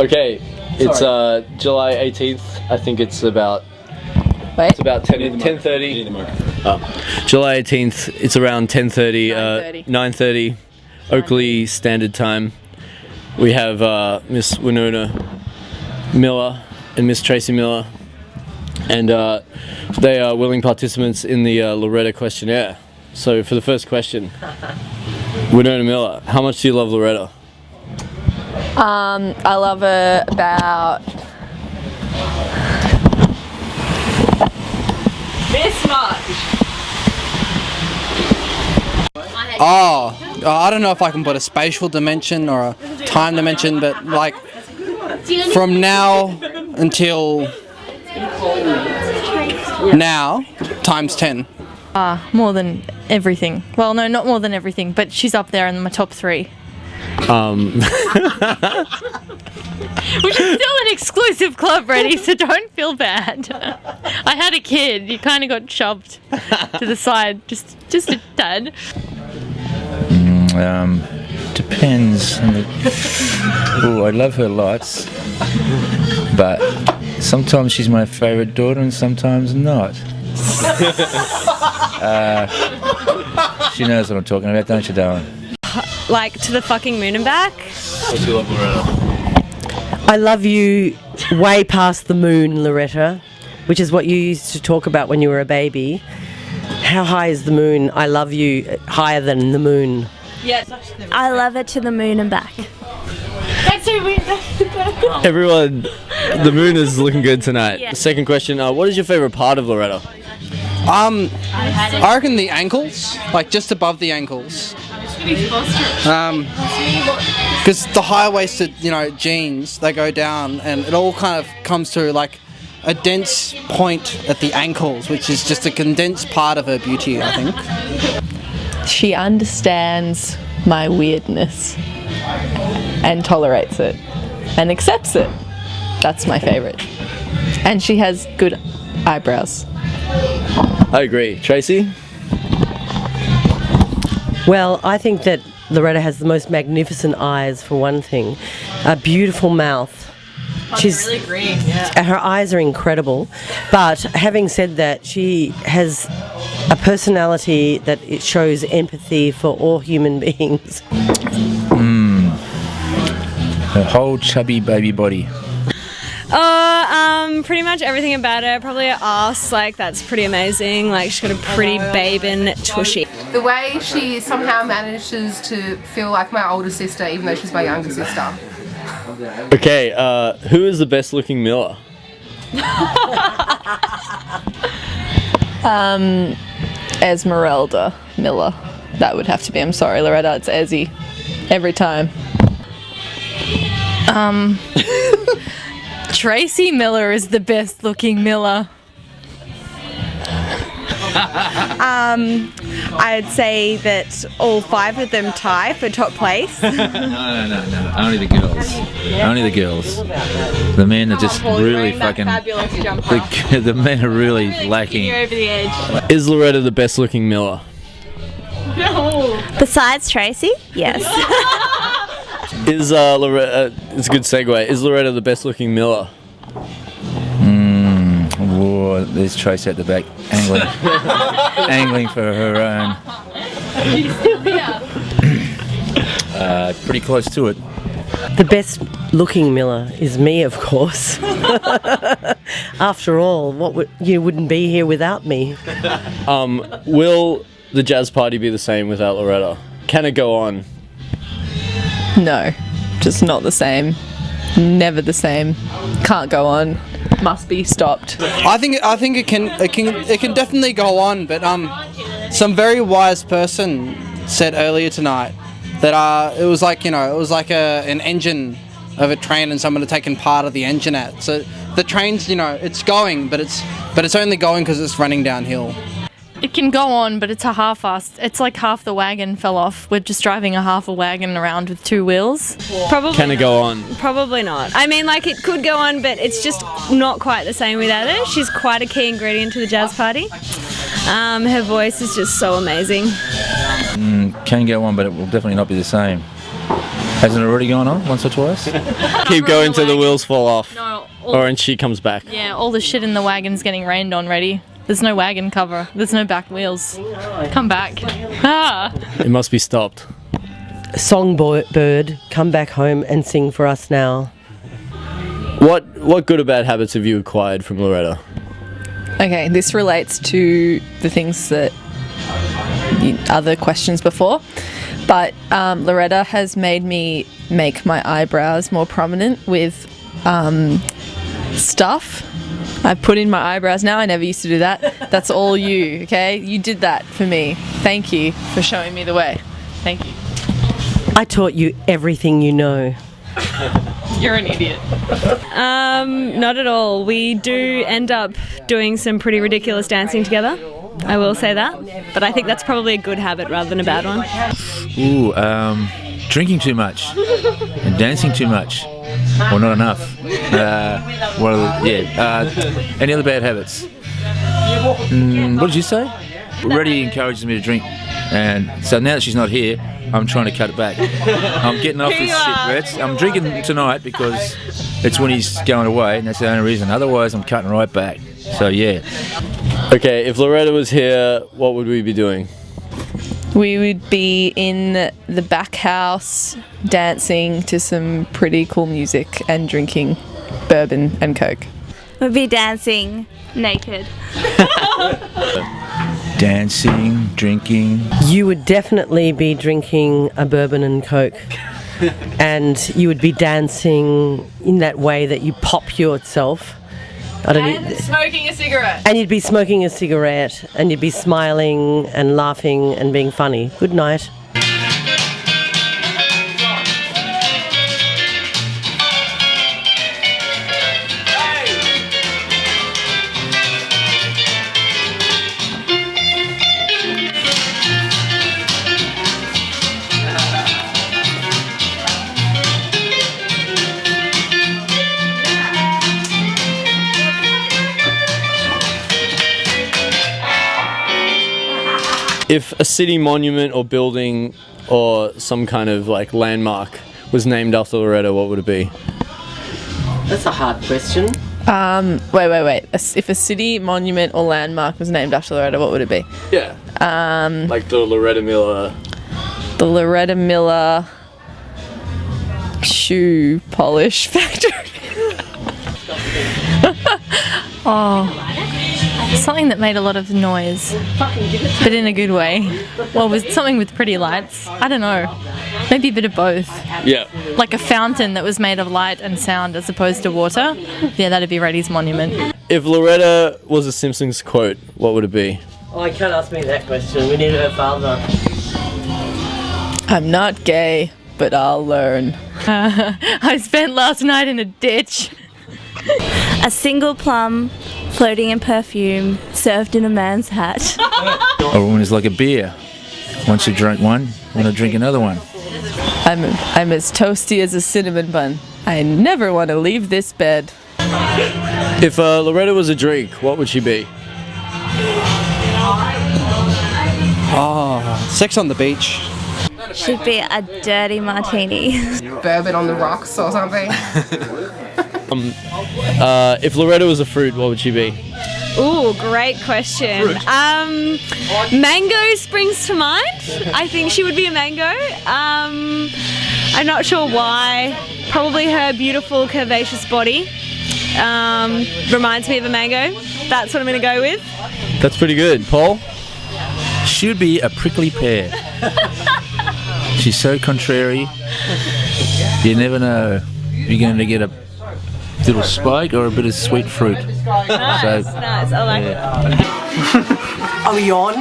Okay, it's July 18th. I think it's about. Wait. It's about 10:30. July 18th. It's around 10:30. 9:30. Oakley Standard Time. We have Miss Winona Miller and Miss Tracy Miller, and they are willing participants in the Loretta questionnaire. So for the first question, Winona Miller, how much do you love Loretta? I love her about this much. Oh, I don't know if I can put a spatial dimension or a time dimension, but like from now until now times 10. More than everything. Well, no, not more than everything, but she's up there in my top 3. Which is still an exclusive club, Reddy, so don't feel bad. I had a kid. You kind of got shoved to the side, just a tad. Depends. I love her lots, but sometimes she's my favourite daughter and sometimes not. She knows what I'm talking about, don't you, darling? Like, to the fucking moon and back. What do you love Loretta? I love you way past the moon, Loretta, which is what you used to talk about when you were a baby. How high is the moon? I love you higher than the moon. Yes. I love it to the moon and back. That's so weird. Everyone, the moon is looking good tonight. Yeah. Second question, what is your favourite part of Loretta? I reckon the ankles, like just above the ankles. Because the high-waisted, jeans, they go down, and it all kind of comes to like a dense point at the ankles, which is just a condensed part of her beauty, I think. She understands my weirdness and tolerates it and accepts it. That's my favourite. And she has good eyebrows. I agree. Tracy? Well, I think that Loretta has the most magnificent eyes, for one thing. A beautiful mouth. She's really green, yeah. Her eyes are incredible. But having said that, she has a personality that it shows empathy for all human beings. Her whole chubby baby body. Pretty much everything about her. Probably her ass, like, that's pretty amazing. Like, she's got a pretty babin tushy. The way she somehow manages to feel like my older sister, even though she's my younger sister. Okay, who is the best looking Miller? Esmeralda Miller. That would have to be. I'm sorry, Loretta. It's Ezzy. Every time. Tracy Miller is the best looking Miller. I'd say that all 5 of them tie for top place. No. Only the girls. Only the girls. The men are just really fucking. The men are really lacking. You're over the edge. Is Loretta the best looking Miller? Besides Tracy? Yes. Is Loretta? It's a good segue. Is Loretta the best looking Miller? Whoa, there's Tracy at the back, angling for her own. Pretty close to it. The best looking Miller is me, of course. After all, you wouldn't be here without me. Will the jazz party be the same without Loretta? Can it go on? No, just not the same. Never the same. Can't go on. Must be stopped. I think it can definitely go on, but some very wise person said earlier tonight that it was like an engine of a train and someone had taken part of the engine out. So the train's it's going, but it's only going because it's running downhill. It can go on, but it's a half-assed. It's like half the wagon fell off. We're just driving a half a wagon around with 2 wheels. Probably Can it go on? Probably not. I mean, like, it could go on, but it's just not quite the same without her. She's quite a key ingredient to the jazz party. Her voice is just so amazing. Can go on, but it will definitely not be the same. Hasn't it already gone on once or twice? Keep going till the wheels fall off. No, Or and she comes back. yeah, all the shit in the wagon's getting rained on. Ready? There's no wagon cover. There's no back wheels. Come back. Ah. It must be stopped. Songbird, come back home and sing for us now. What good or bad habits have you acquired from Loretta? Okay, this relates to the things that other questions before, but Loretta has made me make my eyebrows more prominent with stuff. I've put in my eyebrows now. I never used to do that. That's all you, okay? You did that for me. Thank you for showing me the way. Thank you. I taught you everything you know. You're an idiot. Not at all. We do end up doing some pretty ridiculous dancing together. I will say that. But I think that's probably a good habit rather than a bad one. Ooh, drinking too much and dancing too much, or not enough. Any other bad habits? What did you say? Reddy encourages me to drink, and so now that she's not here, I'm trying to cut it back. I'm getting off this shit, Reds. I'm drinking tonight because it's when he's going away, and that's the only reason. Otherwise, I'm cutting right back. So yeah. Okay, if Loretta was here, what would we be doing? We would be in the back house dancing to some pretty cool music and drinking bourbon and Coke. We'd be dancing naked. Dancing, drinking. You would definitely be drinking a bourbon and Coke. And you would be dancing in that way that you pop yourself. Smoking a cigarette. And you'd be smoking a cigarette, and you'd be smiling and laughing and being funny. Good night. If a city monument or building or some kind of like landmark was named after Loretta, what would it be? That's a hard question. Wait. If a city monument or landmark was named after Loretta, what would it be? Yeah. Like the Loretta Miller. The Loretta Miller shoe polish factory. Something that made a lot of noise, but in a good way. Well, with something with pretty lights. I don't know. Maybe a bit of both. Yeah. Like a fountain that was made of light and sound as opposed to water. Yeah, that'd be Reddy's monument. If Loretta was a Simpsons quote, what would it be? Oh, you can't ask me that question. We need her father. I'm not gay, but I'll learn. I spent last night in a ditch. A single plum floating in perfume served in a man's hat. A woman is like a beer. Once you drink one, you want to drink another one. I'm as toasty as a cinnamon bun. I never want to leave this bed. If Loretta was a drink, what would she be? Sex on the beach. Should be a dirty martini. Bourbon on the rocks or something. If Loretta was a fruit, what would she be? Ooh, great question. Mango springs to mind. I think she would be a mango. I'm not sure why. Probably her beautiful curvaceous body reminds me of a mango. That's what I'm going to go with. That's pretty good. Paul? Should be a prickly pear. She's so contrary. You never know if you're going to get a little spike or a bit of sweet fruit. Nice. I like it. Are we on?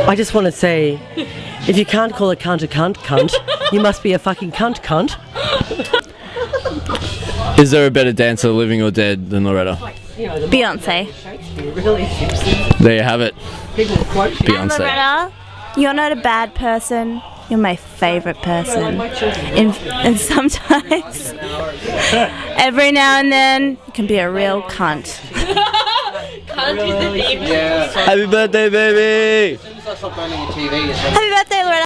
I just want to say, if you can't call a cunt, you must be a fucking cunt. Is there a better dancer, living or dead, than Loretta? Beyonce. There you have it. And Beyonce. Loretta, you're not a bad person. You're my favourite person. And sometimes, every now and then, you can be a real cunt. Happy birthday, baby! Happy birthday, Loretta.